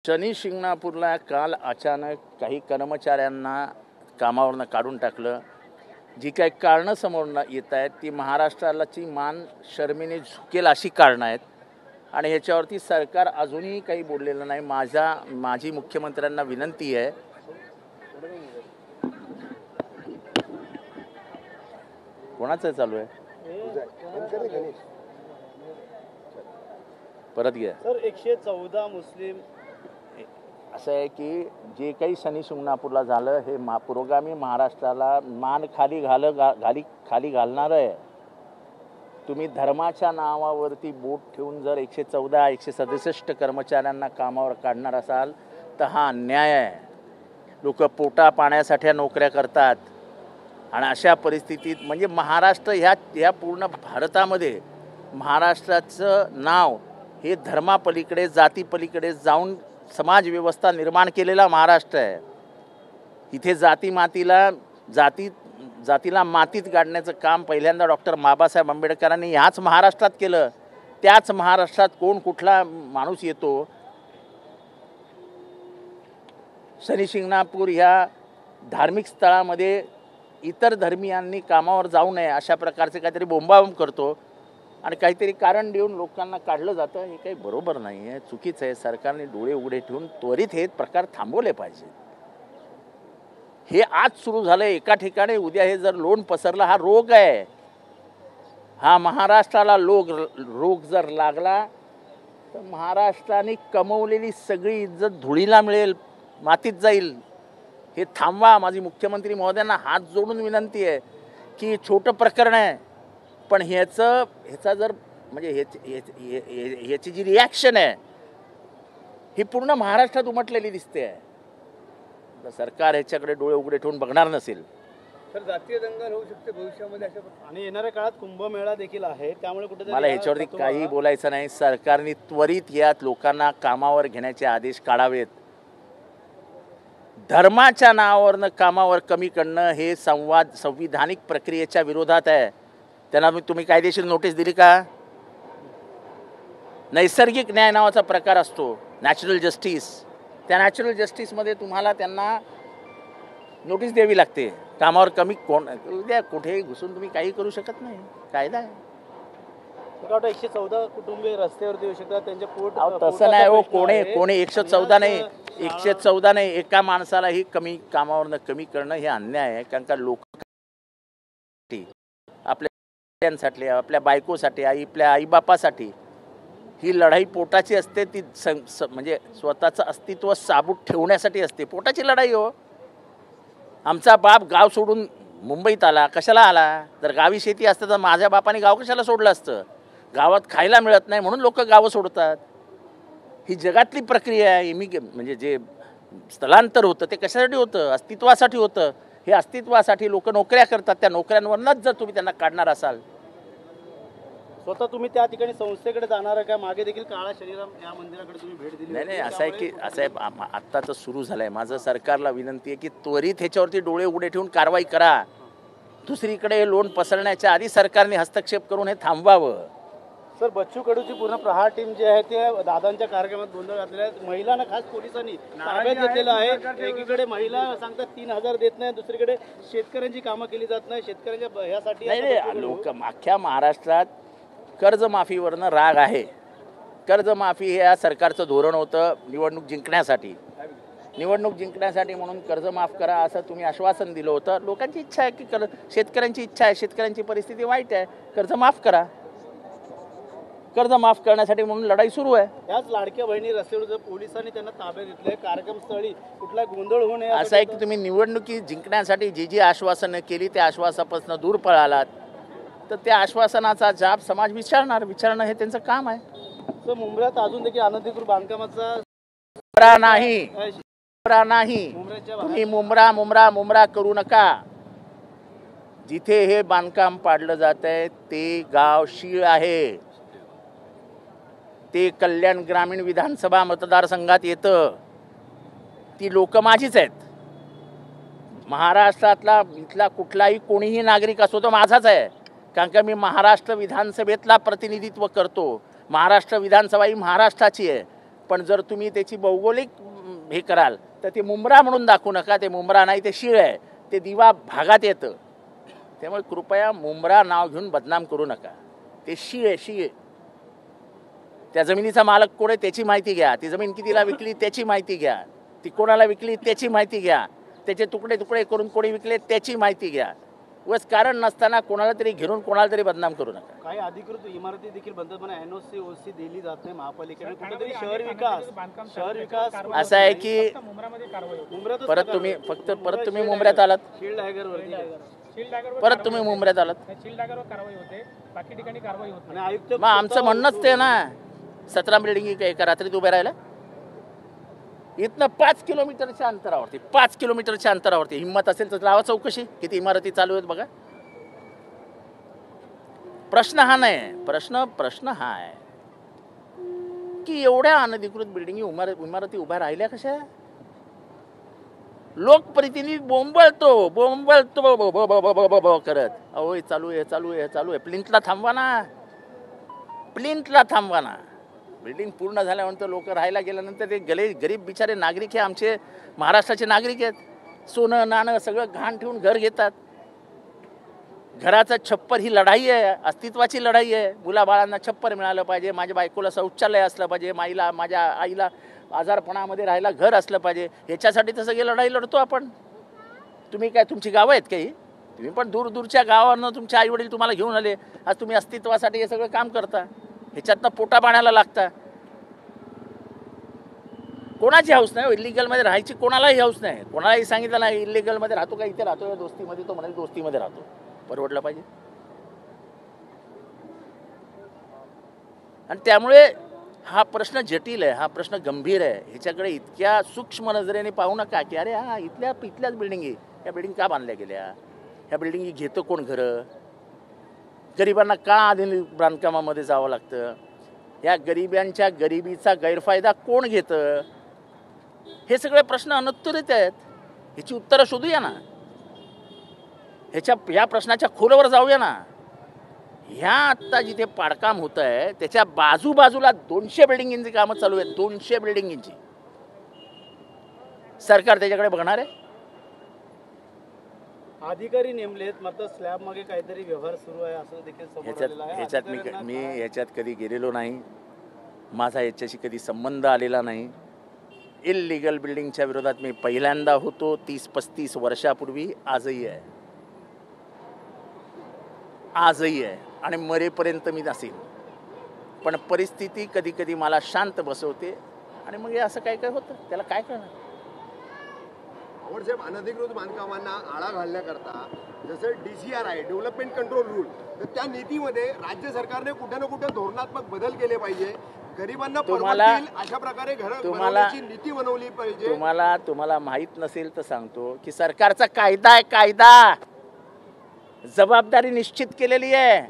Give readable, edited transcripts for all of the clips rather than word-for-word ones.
शनी शिंगणापूरला काल अचानक काही कर्मचाऱ्यांना कामावरनं काढून टाकलं। जी काही कारणं समोर येत आहेत ती महाराष्ट्राची मान शर्मेने झुकेल अशी कारणं आहेत आणि ह्याच्यावरती सरकार अजूनही काही बोललेलं नाही। माझी मुख्यमंत्र्यांना विनंती आहे, कोणाचं चालू आहे परत घ्या सर। 114 मुस्लिम असं आहे की जे काही शनी शिंगणापूरला झालं हे पुरोगामी महाराष्ट्राला मान खाली घालणारं आहे। तुम्ही धर्माच्या नावावरती बोट ठेवून जर 114 167 कर्मचाऱ्यांना कामावर काढणार असाल तर हा अन्याय आहे। लोक पोटा पाण्यासाठी नोकऱ्या करतात आणि अशा परिस्थितीत म्हणजे महाराष्ट्र ह्या पूर्ण भारतामध्ये महाराष्ट्राचं नाव हे धर्मापलीकडे जातीपलीकडे जाऊन समाज व्यवस्था निर्माण केलेला महाराष्ट्र आहे। इथे जातीला मातीत गाडण्याचं काम पहिल्यांदा डॉक्टर बाबासाहेब आंबेडकरांनी ह्याच महाराष्ट्रात केलं। त्याच महाराष्ट्रात कुठला माणूस येतो। शनी शिंगणापूर ह्या धार्मिक स्थळामध्ये इतर धर्मियांनी कामावर जाऊ नये अशा प्रकारचे काहीतरी बोंबाबोंब करतो आणि काहीतरी कारण देऊन लोकांना काढलं जातं। हे काही बरोबर नाही आहे, चुकीचं आहे। सरकारने डोळे उघडे ठेवून त्वरित हे प्रकार थांबवले पाहिजे। हे आज सुरू झालं एका ठिकाणी, उद्या हे जर लोण पसरला, हा रोग आहे। हा महाराष्ट्राला रोग जर लागला तर महाराष्ट्राने कमवलेली सगळी इज्जत धुळीला मिळेल, मातीत जाईल। हे थांबवा। माझी मुख्यमंत्री महोदयांना हात जोडून विनंती आहे की छोटं प्रकरण आहे पण ह्याचा जर म्हणजे ह्याची जी रिॲक्शन आहे ही पूर्ण महाराष्ट्रात उमटलेली दिसते आहे। सरकार ह्याच्याकडे डोळे उघडे ठेवून बघणार नसेल तर जातीय दंगल होऊ शकते भविष्यामध्ये आणि येणाऱ्या काळात कुंभमेळा देखील आहे, त्यामुळे कुठेतरी मला ह्याच्यावरती काही बोलायचं नाही। सरकारने त्वरित यात लोकांना कामावर घेण्याचे आदेश काढावेत। धर्माच्या नावावरनं कामावर कमी करणं हे संविधानिक प्रक्रियेच्या विरोधात आहे। त्यांना तुम्ही कायदेशीर नोटीस दिली का? नैसर्गिक न्याय नावाचा प्रकार असतो, नॅचरल जस्टिस। त्या नॅचरल जस्टिसमध्ये तुम्हाला त्यांना नोटीस द्यावी लागते। कामावर कमी उद्या कुठेही घुसून तुम्ही काही करू शकत नाही, कायदा आहे। 114 कुटुंबे रस्त्यावरती येऊ शकतात, त्यांचे पोट तसं नाही हो। कोणी 114 नाही, एका माणसालाही कामावरनं कमी करणं हे अन्याय आहे। कारण का लोक आपल्यासाठी, आपल्या बायकोसाठी, आपल्या आईबापासाठी ही लढाई पोटाची असते। ती म्हणजे स्वतःचं अस्तित्व साबूत ठेवण्यासाठी असते, पोटाची लढाई हो। आमचा बाप गाव सोडून मुंबईत आला, कशाला आला? जर गावी शेती असतं तर माझ्या बापाने गाव कशाला सोडलं असतं? गावात खायला मिळत नाही म्हणून लोक गावं सोडतात। ही जगातली प्रक्रिया आहे। म्हणजे जे स्थलांतर होतं ते कशासाठी होतं? अस्तित्वासाठी होतं। हे अस्तित्वासाठी लोक नोकऱ्या करतात, त्या नोकऱ्यांवरनंच जर तुम्ही त्यांना काढणार असाल, स्वतः तुम्ही त्या ठिकाणी संस्थेकडे जाणार का? मागे देखील काळा श्रीराम या मंदिराकडे तुम्ही भेट दिली? नाही, असं आहे की आत्ता तर सुरू झालं आहे। माझं सरकारला विनंती आहे की त्वरित ह्याच्यावरती डोळे उघडे ठेवून कारवाई करा। दुसरीकडे लोण पसरण्याच्या आधी सरकारने हस्तक्षेप करून हे थांबवावं। सर, बच्चू कडूची पूर्ण प्रहार टीम जी आहे ते दादांच्या कार्यक्रमात गोंधळ घातलेला आहे। महिलांना खास पोलिसांनी ताब्यात घेतलेलं आहे। एकीकडे महिला सांगतात 3000 देत नाही, दुसरीकडे शेतकऱ्यांची कामं केली जात नाही। शेतकऱ्यांच्या ह्यासाठी नाही, लोक अख्ख्या महाराष्ट्रात कर्जमाफीवरनं राग आहे। कर्जमाफी हे या सरकारचं धोरण होतं निवडणूक जिंकण्यासाठी म्हणून कर्ज माफ करा असं तुम्ही आश्वासन दिलं होतं। लोकांची इच्छा आहे की शेतकऱ्यांची इच्छा आहे, शेतकऱ्यांची परिस्थिती वाईट आहे, कर्ज माफ करा। कर्ज माफ करण्यासाठी म्हणून लढाई सुरू आहे। याच लाडक्या बहिणी रस्त्यावर पोलिसांनी त्यांना ताब्यात घेतलंय, कार्यक्रमस्थळी कुठला गोंधळ होऊ नये असं आहे की तुम्ही निवडणुकी जिंकण्यासाठी जी आश्वासनं केली त्या आश्वासापासून दूर पळालात तर त्या आश्वासनाचा जाब समाज विचारणं हे त्यांचं काम आहे। तर मुंबईत अजून देखील अनधिकृत बांधकामाचा नाही, तुम्ही मुंबरा करू नका। जिथे हे बांधकाम पाडलं जात आहे ते गाव शीळ आहे, ते कल्याण ग्रामीण विधानसभा मतदारसंघात येतं। ती लोक माझीच आहेत। महाराष्ट्रातला इथला कुठलाही कोणीही नागरिक असो तो माझाच आहे, कारण का मी महाराष्ट्र विधानसभेतला प्रतिनिधित्व करतो। महाराष्ट्र विधानसभा ही महाराष्ट्राची आहे। पण जर तुम्ही त्याची भौगोलिक हे कराल तर ते मुंब्रा म्हणून दाखवू नका. ते मुंब्रा नाही, ते शीळ आहे, ते दिवा भागात येतं. त्यामुळे कृपया मुंब्रा नाव घेऊन बदनाम करू नका. ते शीळ आहे, शीळ. त्या जमिनीचा मालक कोण आहे त्याची माहिती घ्या. ती जमीन कितीला विकली त्याची माहिती घ्या. ती कोणाला विकली त्याची माहिती घ्या. त्याचे तुकडे तुकडे करून कोणी विकले त्याची माहिती घ्या. उगाच कारण नसताना कोणाला तरी घेऊन कोणाला तरी बदनाम करू नका. काही अधिकृत इमारती देखील बनतात म्हणा, एनओसी ओसी दिली जात नाही महापालिकेने. कुठेतरी शहर विकास असं आहे की परत तुम्ही मुंबऱ्यात आलात. फील्ड हॅगरवरती परत तुम्ही मुंबऱ्यात आलात. कारवाई होते, बाकी ठिकाणी कारवाई होत आणि आयुक्त मग आमचं म्हणणंच ते ना, 17 बिल्डिंग एका रात्रीत उभ्या राहिल्या. इथनं 5 किलोमीटरच्या अंतरावरती, 5 किलोमीटरच्या अंतरावरती हिंमत असेल तर लावा चौकशी, किती इमारती चालू आहेत बघा. प्रश्न हा नाही, प्रश्न हा आहे की एवढ्या अनधिकृत बिल्डिंगी इमारती उभ्या राहिल्या कशा. लोकप्रतिनिधी बोंबळतो करत, अहो हे चालू आहे. प्लिंथला थांबवा ना. बिल्डिंग पूर्ण झाल्यानंतर लोक राहायला गेल्यानंतर ते गरीब बिचारे नागरिक हे आमचे महाराष्ट्राचे नागरिक आहेत. सोनं नाणं सगळं घाण ठेवून घर घेतात. घराचं छप्पर ही लढाई आहे, अस्तित्वाची लढाई आहे. मुलाबाळांना छप्पर मिळालं पाहिजे, माझ्या बायकोला शौचालय असलं पाहिजे, माझ्या आईला आजारपणामध्ये राहायला घर असलं पाहिजे. ह्याच्यासाठी तर सगळी लढाई लढतो आपण. तुम्ही काय तुमची गावं आहेत काही? तुम्ही पण दूरच्या गावावरनं तुमचे आई वडील तुम्हाला घेऊन आले. आज तुम्ही अस्तित्वासाठी हे सगळं काम करता. ह्याच्यातनं पोटा पाण्याला लागता. कोणाची हाऊस नाही, इलिगलमध्ये राहायची कोणालाही हाऊस नाही. कोणालाही सांगितलं नाही इलिगलमध्ये राहतो का इथे राहतो या दोस्तीमध्ये, तो म्हणाल दोस्तीमध्ये राहतो. परवडलं पाहिजे. आणि त्यामुळे हा प्रश्न जटिल आहे, हा प्रश्न गंभीर आहे. ह्याच्याकडे इतक्या सूक्ष्म नजरेने पाहू नका की अरे हा इथल्याच बिल्डिंगी, या बिल्डिंग का बांधल्या गेल्या, ह्या बिल्डिंगी घेतं कोण घरं, गरिबांना का आधुनिक बांधकामामध्ये जावं लागतं, या गरिबीचा गैरफायदा कोण घेतं, हे सगळे प्रश्न अनुत्तरित आहेत. ह्याची उत्तरं शोधूया ना. ह्या प्रश्नाच्या खोलवर जाऊया ना. ह्या आत्ता जिथे पाडकाम होत आहे त्याच्या बाजूला 200 बिल्डिंगींची कामं चालू आहेत. 200 बिल्डिंगींची. सरकार त्याच्याकडे बघणार आहे. अधिकारी नेमलेत, मात्र स्लॅब मागे काहीतरी व्यवहार सुरू आहे असं देखील समोर आलेलं आहे. मी ह्याच्यात कधी गेलेलो नाही. माझा याच्याशी कधी संबंध आलेला नाही. इल्लीगल बिल्डिंगच्या विरोधात मी पहिल्यांदा होतो 30-35 वर्षापूर्वी. आजही आहे आणि मरेपर्यंत मी नसेल. पण परिस्थिती कधी कधी मला शांत बसवते आणि मग हे असं काय होतं, त्याला काय करणार. साहेब, अनधिकृत बांधकामांना आळा घालण्याकरता जसं DCR आहे, डेव्हलपमेंट कंट्रोल रूल, तर त्या नीतीमध्ये राज्य सरकारने कुठे ना कुठे धोरणात्मक बदल केले पाहिजे. गरिबांना परवडतील अशा प्रकारे घराची नीती बनवली पाहिजे. तुम्हाला माहित नसेल तर सांगतो की सरकारचा कायदा आहे. कायदा जबाबदारी निश्चित केलेली आहे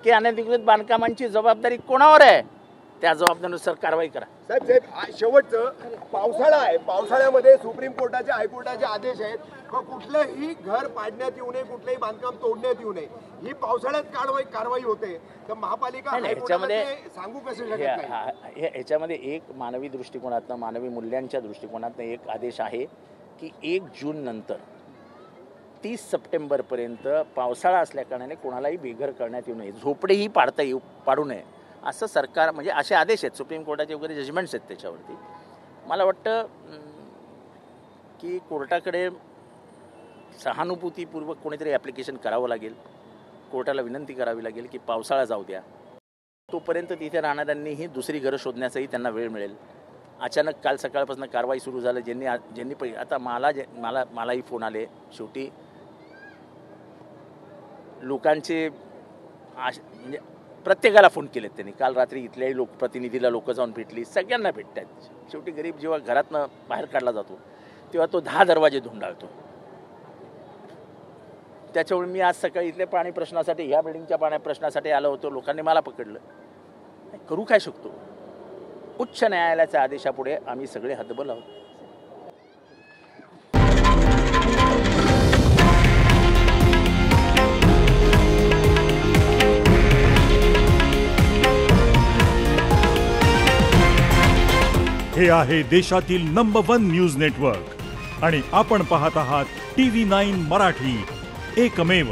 की अनधिकृत बांधकामांची जबाबदारी कोणावर आहे, त्या जबाबदारीनुसार कारवाई करा. साहेब शेवटचं पावसाळा आहे. पावसाळ्यामध्ये सुप्रीम कोर्टाचे हायकोर्टाचे आदेश आहेत की कुठलंही घर पाडण्यात येऊ नये, कुठलंही बांधकाम तोडण्यात येऊ नये. ही पावसाळ्यात कारवाई होते. तर महापालिका सांगू कसं शकत नाही. ह्याच्यामध्ये एक मानवी दृष्टिकोनातनं, मानवी मूल्यांच्या दृष्टिकोनातनं एक आदेश आहे की 1 जून नंतर 30 सप्टेंबरपर्यंत पावसाळा असल्याकारणाने कोणालाही बेघर करण्यात येऊ नये, झोपडेही पाडू नये असं सरकार, म्हणजे असे आदेश आहेत. सुप्रीम कोर्टाचे वगैरे जजमेंट्स आहेत त्याच्यावरती. मला वाटतं की कोर्टाकडे सहानुभूतीपूर्वक कोणीतरी ॲप्लिकेशन करावं लागेल. कोर्टाला विनंती करावी लागेल की पावसाळा जाऊ द्या, तोपर्यंत तिथे राहणाऱ्यांनीही दुसरी घरं शोधण्याचाही त्यांना वेळ मिळेल. अचानक काल सकाळपासून कारवाई सुरू झालं. ज्यांनी आता मलाही फोन आले. शेवटी लोकांचे म्हणजे प्रत्येकाला फोन केलेत त्यांनी. काल रात्री इथल्याही प्रतिनिधीला लोक जाऊन भेटली, सगळ्यांना भेटत आहेत. शेवटी गरीब जेव्हा घरातनं बाहेर काढला जातो तेव्हा तो 10 दरवाजे धुंडाळतो. त्याच्यामुळे मी आज सकाळी इथल्या पाणी प्रश्नासाठी, ह्या बिल्डिंगच्या पाण्या प्रश्नासाठी आलो होतो. लोकांनी मला पकडलं. करू काय शकतो. उच्च न्यायालयाच्या आदेशापुढे आम्ही सगळे हतबल आहोत. हे आहे देशातील नंबर 1 न्यूज नेटवर्क आणि आपण पाहत आहात TV9 मराठी, एकमेव.